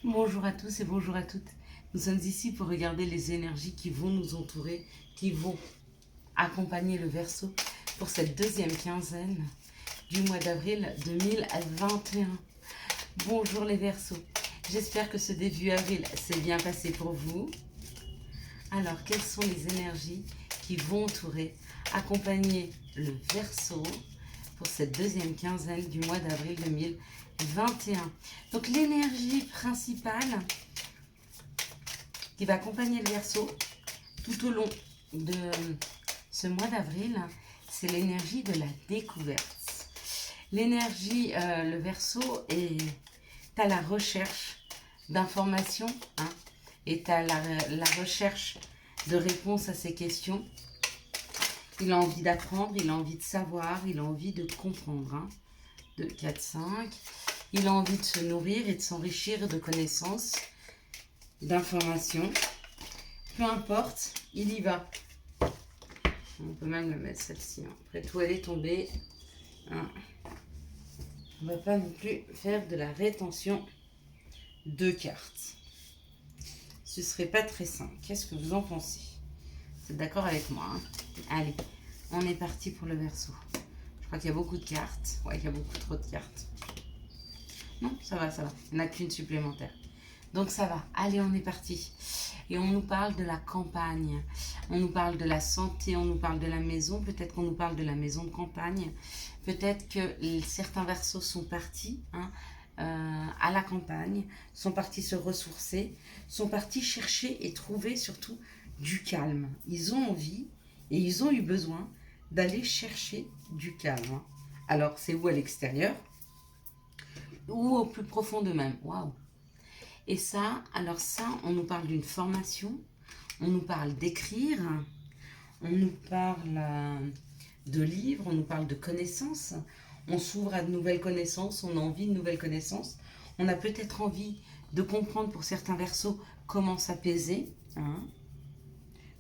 Bonjour à tous et bonjour à toutes. Nous sommes ici pour regarder les énergies qui vont nous entourer, qui vont accompagner le Verseau pour cette deuxième quinzaine du mois d'avril 2021. Bonjour les Verseaux. J'espère que ce début avril s'est bien passé pour vous. Alors, quelles sont les énergies qui vont entourer, accompagner le Verseau pour cette deuxième quinzaine du mois d'avril 2021? Donc, l'énergie principale qui va accompagner le Verseau tout au long de ce mois d'avril, c'est l'énergie de la découverte. L'énergie, le Verseau est à la recherche d'informations, est à la recherche de réponses à ces questions. Il a envie d'apprendre, il a envie de savoir, il a envie de comprendre. 2, 4, 5. Il a envie de se nourrir et de s'enrichir de connaissances, d'informations. Peu importe, il y va. On peut même la mettre celle-ci. Après tout, elle est tombée. On ne va pas non plus faire de la rétention de cartes. Ce serait pas très simple. Qu'est-ce que vous en pensez? Vous êtes d'accord avec moi, Allez, on est parti pour le Verseau. Je crois qu'il y a beaucoup de cartes. Ouais, il y a beaucoup trop de cartes. Non, ça va, ça va. Il n'y en a qu'une supplémentaire. Donc ça va. Allez, on est parti. Et on nous parle de la campagne. On nous parle de la santé. On nous parle de la maison. Peut-être qu'on nous parle de la maison de campagne. Peut-être que certains Verseaux sont partis à la campagne, sont partis se ressourcer, sont partis chercher et trouver surtout du calme. Ils ont envie et ils ont eu besoin d'aller chercher du calme. Alors, c'est où à l'extérieur ou au plus profond d'eux-mêmes. Waouh! Et ça, alors ça, on nous parle d'une formation, on nous parle d'écrire, on nous parle de livres, on nous parle de connaissances, on s'ouvre à de nouvelles connaissances, on a envie de nouvelles connaissances, on a peut-être envie de comprendre pour certains Verseaux comment s'apaiser,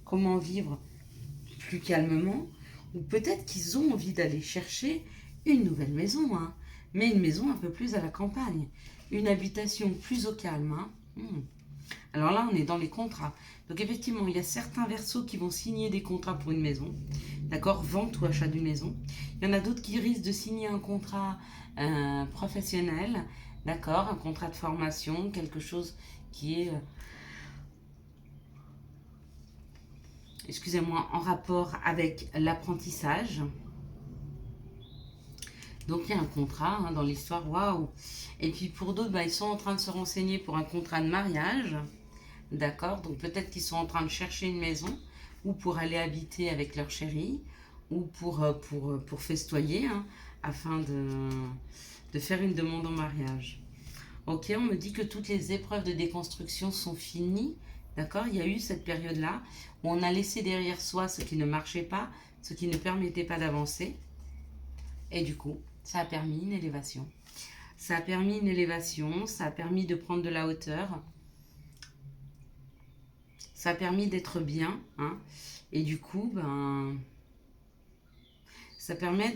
comment vivre plus calmement, ou peut-être qu'ils ont envie d'aller chercher une nouvelle maison, mais une maison un peu plus à la campagne, une habitation plus au calme. Alors là, on est dans les contrats. Donc effectivement, il y a certains Verseaux qui vont signer des contrats pour une maison, d'accord, vente ou achat d'une maison. Il y en a d'autres qui risquent de signer un contrat professionnel, d'accord, un contrat de formation, quelque chose qui est, excusez-moi, en rapport avec l'apprentissage. Donc il y a un contrat dans l'histoire, waouh. Et puis pour d'autres, ils sont en train de se renseigner pour un contrat de mariage, d'accord. Donc peut-être qu'ils sont en train de chercher une maison, ou pour aller habiter avec leur chéri, ou pour festoyer, afin de faire une demande en mariage. Ok, on me dit que toutes les épreuves de déconstruction sont finies, d'accord. Il y a eu cette période-là où on a laissé derrière soi ce qui ne marchait pas, ce qui ne permettait pas d'avancer. Et du coup, ça a permis une élévation. Ça a permis une élévation, ça a permis de prendre de la hauteur. Ça a permis d'être bien. Et du coup, ça permet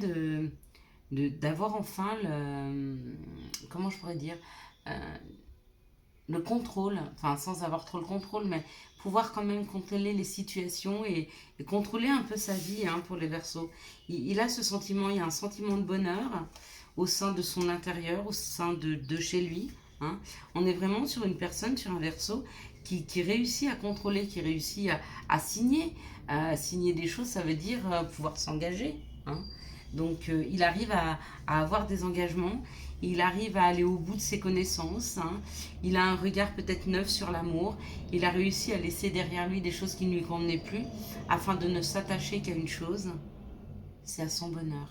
d'avoir enfin comment je pourrais dire, le contrôle, enfin sans avoir trop le contrôle, mais pouvoir quand même contrôler les situations et contrôler un peu sa vie pour les Verseaux. Il a ce sentiment, il y a un sentiment de bonheur au sein de son intérieur, au sein de chez lui. On est vraiment sur une personne, sur un Verseau qui réussit à contrôler, qui réussit à signer. Signer des choses, ça veut dire pouvoir s'engager. Donc il arrive à avoir des engagements, il arrive à aller au bout de ses connaissances, il a un regard peut-être neuf sur l'amour, il a réussi à laisser derrière lui des choses qui ne lui convenaient plus, afin de ne s'attacher qu'à une chose, c'est à son bonheur.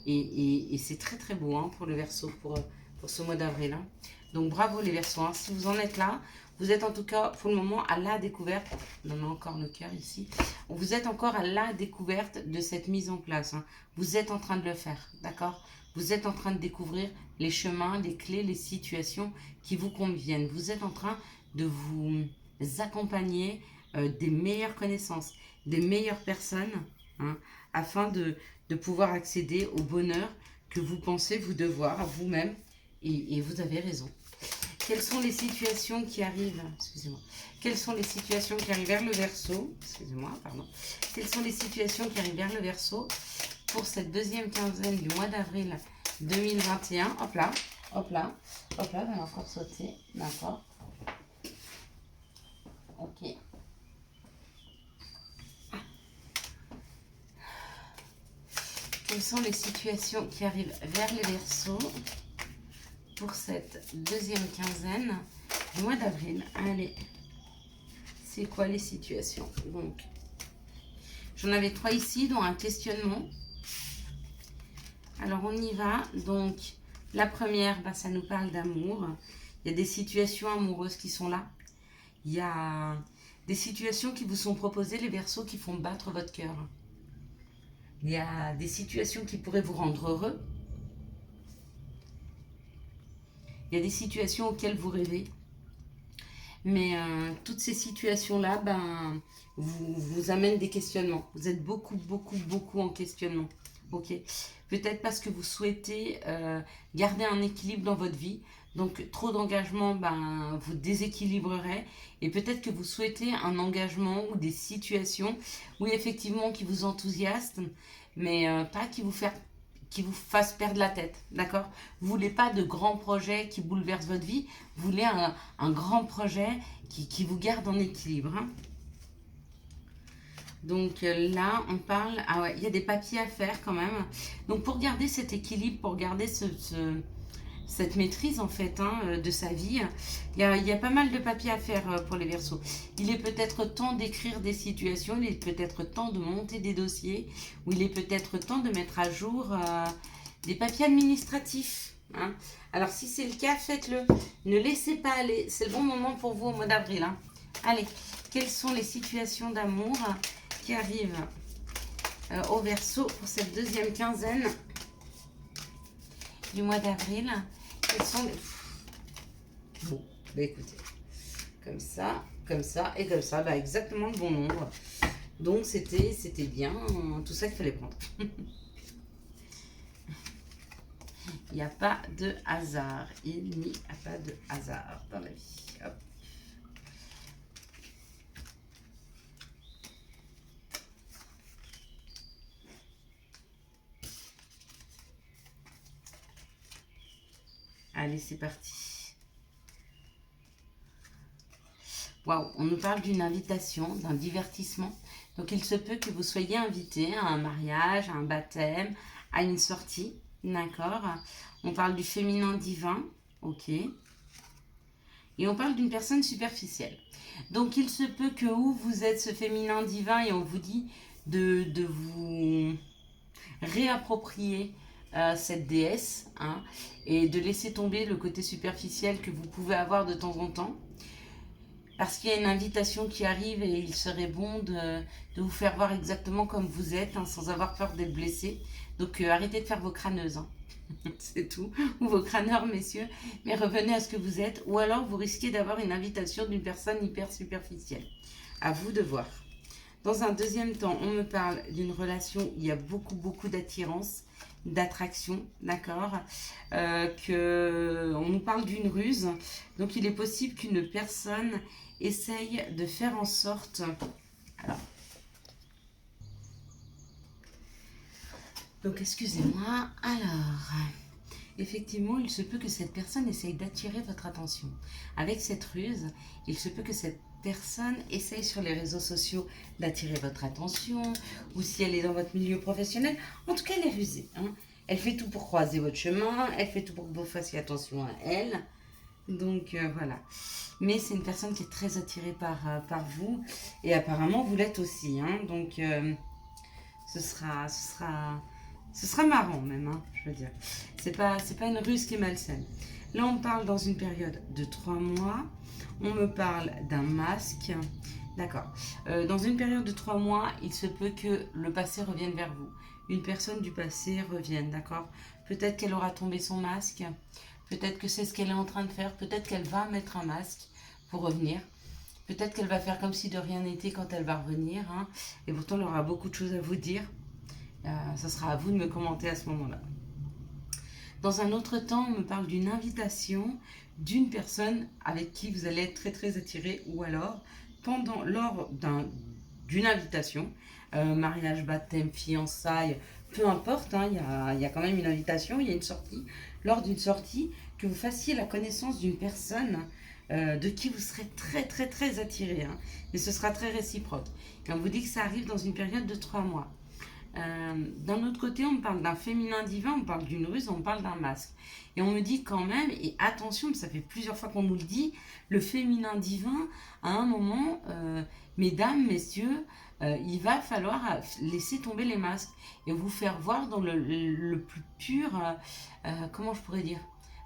Et c'est très très beau pour le Verseau, pour ce mois d'avril. Donc bravo les Verseaux, si vous en êtes là, vous êtes en tout cas pour le moment à la découverte, on a encore le cœur ici, vous êtes encore à la découverte de cette mise en place. Vous êtes en train de le faire, d'accord? Vous êtes en train de découvrir les chemins, les clés, les situations qui vous conviennent. Vous êtes en train de vous accompagner des meilleures connaissances, des meilleures personnes, afin de pouvoir accéder au bonheur que vous pensez vous devoir à vous-même. Et vous avez raison. Quelles sont les situations qui arrivent, excusez-moi, quelles sont les situations qui arrivent vers le Verseau, excusez-moi, pardon, quelles sont les situations qui arrivent vers le Verseau pour cette deuxième quinzaine du mois d'avril 2021. Hop là, hop là, hop là, elle va encore sauter, d'accord. Ok. Quelles sont les situations qui arrivent vers les Verseaux pour cette deuxième quinzaine du mois d'avril? Allez, c'est quoi les situations? Donc, j'en avais 3 ici, dont un questionnement. Alors, on y va. Donc, la première, bah, ça nous parle d'amour. Il y a des situations amoureuses qui sont là. Il y a des situations qui vous sont proposées, les Verseaux, qui font battre votre cœur. Il y a des situations qui pourraient vous rendre heureux. Il y a des situations auxquelles vous rêvez. Mais toutes ces situations-là, ben, vous amènent des questionnements. Vous êtes beaucoup en questionnement. Ok. Peut-être parce que vous souhaitez garder un équilibre dans votre vie. Donc, trop d'engagement, ben, vous déséquilibrerez. Et peut-être que vous souhaitez un engagement ou des situations, oui, effectivement, qui vous enthousiasment, mais pas qui vous fassent perdre la tête, d'accord? Vous voulez pas de grands projets qui bouleversent votre vie, vous voulez un grand projet qui vous garde en équilibre, hein. Donc là, on parle... Ah ouais, il y a des papiers à faire quand même. Donc pour garder cet équilibre, pour garder cette maîtrise en fait, hein, de sa vie, il y a pas mal de papiers à faire pour les Verseaux. Il est peut-être temps d'écrire des situations, il est peut-être temps de monter des dossiers, ou il est peut-être temps de mettre à jour des papiers administratifs, hein. Alors si c'est le cas, faites-le. Ne laissez pas aller, c'est le bon moment pour vous au mois d'avril, hein. Allez, quelles sont les situations d'amour qui arrivent au Verseau pour cette deuxième quinzaine du mois d'avril? Quels sont les... Bon, bah écoutez, comme ça, et comme ça, bah exactement le bon nombre. Donc c'était bien tout ça qu'il fallait prendre. Il n'y a pas de hasard. Il n'y a pas de hasard dans la vie. Hop. Allez, c'est parti. Waouh, on nous parle d'une invitation, d'un divertissement. Donc, il se peut que vous soyez invité à un mariage, à un baptême, à une sortie. D'accord? On parle du féminin divin. Ok. Et on parle d'une personne superficielle. Donc, il se peut que vous êtes ce féminin divin et on vous dit de vous réapproprier cette déesse, hein, et de laisser tomber le côté superficiel que vous pouvez avoir de temps en temps. Parce qu'il y a une invitation qui arrive et il serait bon de vous faire voir exactement comme vous êtes, hein, sans avoir peur d'être blessé. Donc arrêtez de faire vos crâneuses, hein. C'est tout. Ou vos crâneurs, messieurs. Mais revenez à ce que vous êtes. Ou alors vous risquez d'avoir une invitation d'une personne hyper superficielle. À vous de voir. Dans un deuxième temps, on me parle d'une relation où il y a beaucoup d'attirance, d'attraction, d'accord, on nous parle d'une ruse. Donc il est possible qu'une personne essaye de faire en sorte... Alors, donc excusez-moi, alors... Effectivement, il se peut que cette personne essaye d'attirer votre attention. Avec cette ruse, il se peut que cette personne essaye sur les réseaux sociaux d'attirer votre attention, ou si elle est dans votre milieu professionnel, en tout cas elle est rusée, hein. Elle fait tout pour croiser votre chemin, elle fait tout pour que vous fassiez attention à elle. Donc voilà. Mais c'est une personne qui est très attirée par vous, et apparemment vous l'êtes aussi, hein. Donc ce sera marrant même, hein, je veux dire. C'est pas une ruse qui est malsaine. Là, on parle dans une période de 3 mois. On me parle d'un masque. D'accord. Dans une période de 3 mois, il se peut que le passé revienne vers vous. Une personne du passé revienne, d'accord. Peut-être qu'elle aura tombé son masque. Peut-être que c'est ce qu'elle est en train de faire. Peut-être qu'elle va mettre un masque pour revenir. Peut-être qu'elle va faire comme si de rien n'était quand elle va revenir, hein. Et pourtant, elle aura beaucoup de choses à vous dire. Ça sera à vous de me commenter à ce moment-là. Dans un autre temps, on me parle d'une invitation d'une personne avec qui vous allez être très très attiré, ou alors lors d'une invitation, mariage, baptême, fiançailles, peu importe, hein, il y a quand même une invitation, il y a une sortie, lors d'une sortie, que vous fassiez la connaissance d'une personne de qui vous serez très très très attiré, hein, et ce sera très réciproque. Et on vous dit que ça arrive dans une période de 3 mois. D'un autre côté, on me parle d'un féminin divin, on parle d'une ruse, on parle d'un masque. Et on me dit quand même, et attention, ça fait plusieurs fois qu'on nous le dit, le féminin divin, à un moment, mesdames, messieurs, il va falloir laisser tomber les masques et vous faire voir dans le plus pur, comment je pourrais dire,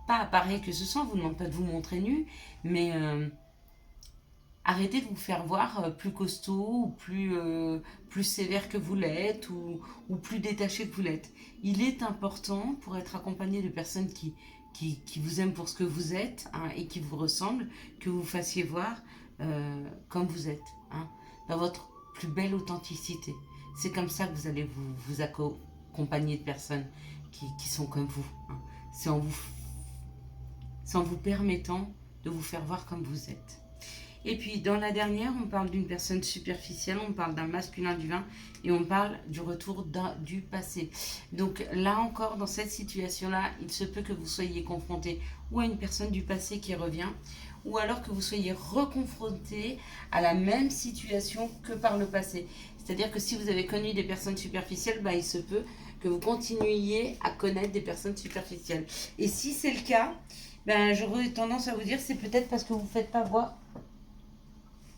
pas appareil que ce soit, on vous demande pas de vous montrer nu, mais arrêtez de vous faire voir plus costaud ou plus sévère que vous l'êtes ou plus détaché que vous l'êtes. Il est important pour être accompagné de personnes qui vous aiment pour ce que vous êtes, hein, et qui vous ressemblent, que vous fassiez voir comme vous êtes, hein, dans votre plus belle authenticité. C'est comme ça que vous allez vous accompagner de personnes qui sont comme vous, hein. C'est en vous permettant de vous faire voir comme vous êtes. Et puis dans la dernière, on parle d'une personne superficielle, on parle d'un masculin divin et on parle du retour du passé. Donc là encore, dans cette situation-là, il se peut que vous soyez confronté ou à une personne du passé qui revient, ou alors que vous soyez reconfronté à la même situation que par le passé. C'est-à-dire que si vous avez connu des personnes superficielles, il se peut que vous continuiez à connaître des personnes superficielles. Et si c'est le cas, j'aurais tendance à vous dire c'est peut-être parce que vous ne faites pas voir.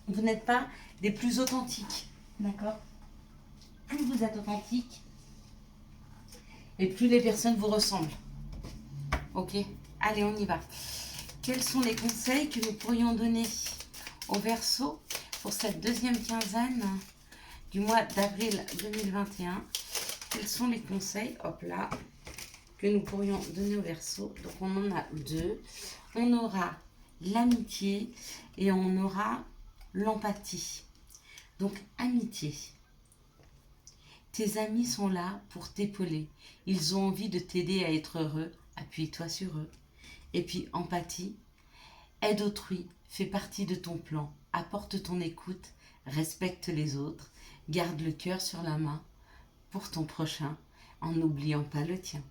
Vous n'êtes pas des plus authentiques, d'accord? Plus vous êtes authentique, et plus les personnes vous ressemblent. Ok? Allez, on y va. Quels sont les conseils que nous pourrions donner au Verseau pour cette deuxième quinzaine du mois d'avril 2021? Quels sont les conseils, hop là, que nous pourrions donner au Verseau? Donc on en a deux. On aura l'amitié et on aura l'empathie. Donc, amitié. Tes amis sont là pour t'épauler. Ils ont envie de t'aider à être heureux. Appuie-toi sur eux. Et puis, empathie. Aide autrui. Fais partie de ton plan. Apporte ton écoute. Respecte les autres. Garde le cœur sur la main pour ton prochain en n'oubliant pas le tien.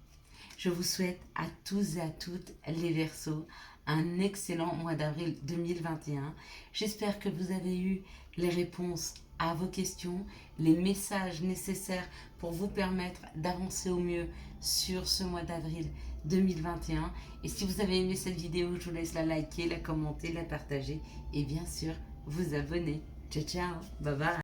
Je vous souhaite à tous et à toutes les Verseaux un excellent mois d'avril 2021. J'espère que vous avez eu les réponses à vos questions, les messages nécessaires pour vous permettre d'avancer au mieux sur ce mois d'avril 2021. Et si vous avez aimé cette vidéo, je vous laisse la liker, la commenter, la partager et bien sûr vous abonner. Ciao, ciao, bye bye.